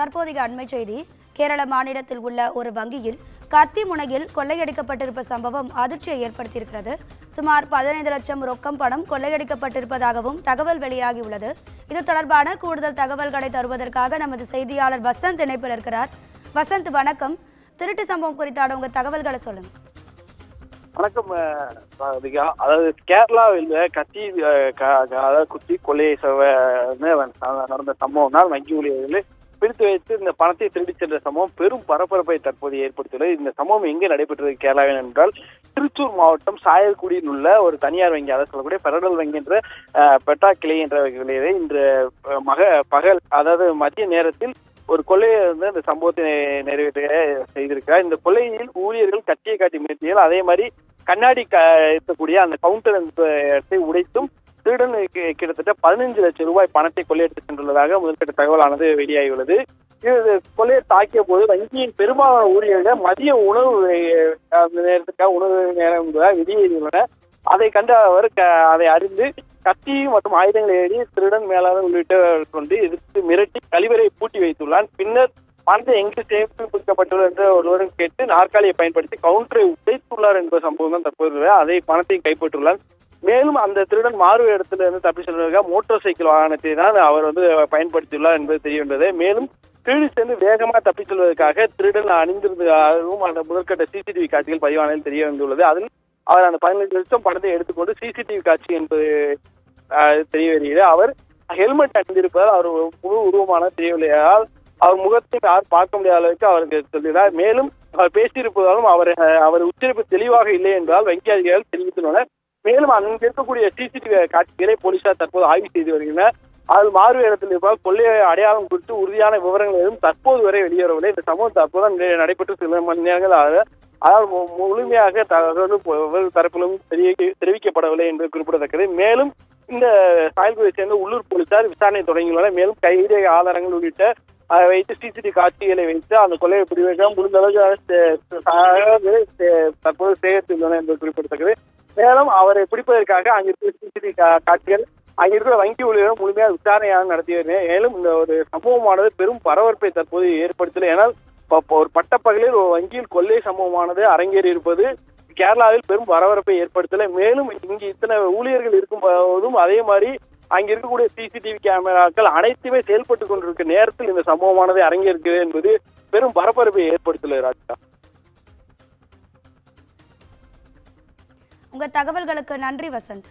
தற்போதைய அண்மை செய்தி. கேரள மாநிலத்தில் உள்ள ஒரு வங்கியில் கத்தி முனையில் கொள்ளையடிக்கப்பட்டிருப்ப சம்பவம் அதிர்ச்சியை ஏற்படுத்தியிருக்கிறது. சுமார் 15 லட்சம் ரொக்கம் பணம் கொள்ளையடிக்கப்பட்டிருப்பதாகவும் தகவல் வெளியாகியுள்ளது. இது தொடர்பான கூடுதல் தகவல்களை தருவதற்காக நமது செய்தியாளர் வசந்த் இணைப்பில் இருக்கிறார். வசந்த், வணக்கம். திருட்டு சம்பவம் குறித்தான உங்க தகவல்களை சொல்லுங்க. வணக்கம். அதாவது கேரளாவில் கத்தி குத்தி கொலை நடந்த சம்பவம் தான் வங்கி ஊழியர்கள் பிடித்து வைத்து இந்த பணத்தை திருடி சென்ற சம்பவம் பெரும் பரபரப்பை தற்போது ஏற்படுத்தியுள்ளது. இந்த சம்பவம் எங்கே நடைபெற்றது கேரளாவில் என்றால் திருச்சூர் மாவட்டம் சாயல்குடியில் உள்ள ஒரு தனியார் வங்கி, அதை சொல்லக்கூடிய பெடரல் வங்கி என்ற பெட்டா கிளை என்ற வகையிலே இன்று பகல் அதாவது மதிய நேரத்தில் ஒரு கொள்ளையை இந்த சம்பவத்தை நிறைவேற்ற செய்திருக்கிறார். இந்த கொள்ளையில் ஊழியர்கள் கத்தியை காட்டி மிரட்டியல், அதே மாதிரி கண்ணாடி இருக்கக்கூடிய அந்த கவுண்டர் இடத்தை உடைத்தும் திருடன் கிட்டத்தட்ட 15 லட்சம் ரூபாய் பணத்தை கொள்ளையடித்து சென்றுள்ளதாக முதற்கட்ட தகவலானது வெளியாகியுள்ளது. இது கொள்ளையை தாக்கிய போது வங்கியின் பெரும்பாலான ஊழியர்கள் மதிய உணவு நேரத்துக்காக உணவு நேரம் வெளியேறியுள்ளனர். அதை கண்டு அவர் அதை அறிந்து கத்தி மற்றும் ஆயுதங்களை ஏறி திருடன் மேலாளர் உள்ளிட்டவர் கொண்டு எதிர்த்து மிரட்டி கழிவறை பூட்டி வைத்துள்ளான். பின்னர் பணத்தை எங்கு சேமித்து கொடுக்கப்பட்டுள்ளது என்று ஒருவரும் கேட்டு நாற்காலியை பயன்படுத்தி கவுண்டரை உடைத்துள்ளார் என்ற சம்பவம் தான் தற்போது. அதை பணத்தையும் கைப்பற்றுள்ளார். மேலும் அந்த திருடன் மாறு இடத்துல இருந்து தப்பி செல்வதற்காக மோட்டார் சைக்கிள் வாகனத்தை தான் அவர் பயன்படுத்தியுள்ளார் என்பது தெரிய வந்தது. மேலும் திருடி சென்று வேகமாக தப்பி செல்வதற்காக திருடன் அணிந்திருந்ததாகவும் அந்த முதற்கட்ட சிசிடிவி காட்சிகள் பதிவானதில் தெரிய வந்துள்ளது. அதில் அவர் அந்த 15 லட்சம் பணத்தை எடுத்துக்கொண்டு சிசிடிவி காட்சி என்பது தெரிய வருகிறது. அவர் ஹெல்மெட் அணிந்திருப்பதால் அவர் முழு உருவமான தெரியவில்லையால் அவர் முகத்தை யார் பார்க்க முடியாத அளவுக்கு அவருக்கு சொல்கிறார். மேலும் அவர் பேசியிருப்பதாலும் அவர் உச்சரிப்பு தெளிவாக இல்லை என்றால் வங்கி அதிகாரிகள் தெரிவித்துள்ளனர். மேலும் அங்கு இருக்கக்கூடிய சிசிடிவி காட்சிகளை போலீசார் தற்போது ஆய்வு செய்து வருகின்றனர். அதில் மாறு இடத்தில் இருப்பதால் கொள்ளையை அடையாளம் குறித்து உறுதியான விவரங்கள் எதுவும் தற்போது வரை வெளியேறவில்லை. இந்த சம்பவம் தற்போது நடைபெற்று சில மணி நேரங்கள் அதாவது முழுமையாக தரப்பிலும் தெரிவிக்கப்படவில்லை என்று குறிப்பிடத்தக்கது. மேலும் இந்த சாயல்குடியை சேர்ந்த உள்ளூர் போலீசார் விசாரணை தொடங்கியுள்ளனர். மேலும் கைது ஆதாரங்கள் உள்ளிட்ட அதை வைத்து சிசிடிவி காட்சிகளை வைத்து அந்த கொள்ளையை பிடிக்க முடிந்த அளவுக்கு தற்போது சேகரித்துள்ளனர் என்பது குறிப்பிடத்தக்கது. மேலும் அவரை பிடிப்பதற்காக அங்கிருக்கிற சிசிடிவி காட்சிகள் அங்கிருக்கிற வங்கி ஊழியர்கள் முழுமையாக விசாரணையாக நடத்தி வருகிறேன். மேலும் இந்த ஒரு சம்பவமானது பெரும் பரபரப்பை தற்போது ஏற்படுத்தல. ஏனால் ஒரு பட்டப்பகலில் ஒரு வங்கியில் கொள்ளை சம்பவமானது அரங்கேறி இருப்பது கேரளாவில் பெரும் பரபரப்பை ஏற்படுத்தல. மேலும் இங்கு இத்தனை ஊழியர்கள் இருக்கும் போதும் அதே மாதிரி அங்க இருக்கக்கூடிய சிசிடிவி கேமராக்கள் அனைத்துமே செயல்பட்டு கொண்டிருக்க நேரத்தில் இந்த சம்பவமானது அரங்கேற்கிறது என்பது பெரும் பரபரப்பை ஏற்படுத்தல. ராஜா, உங்க தகவல்களுக்கு நன்றி வசந்த்.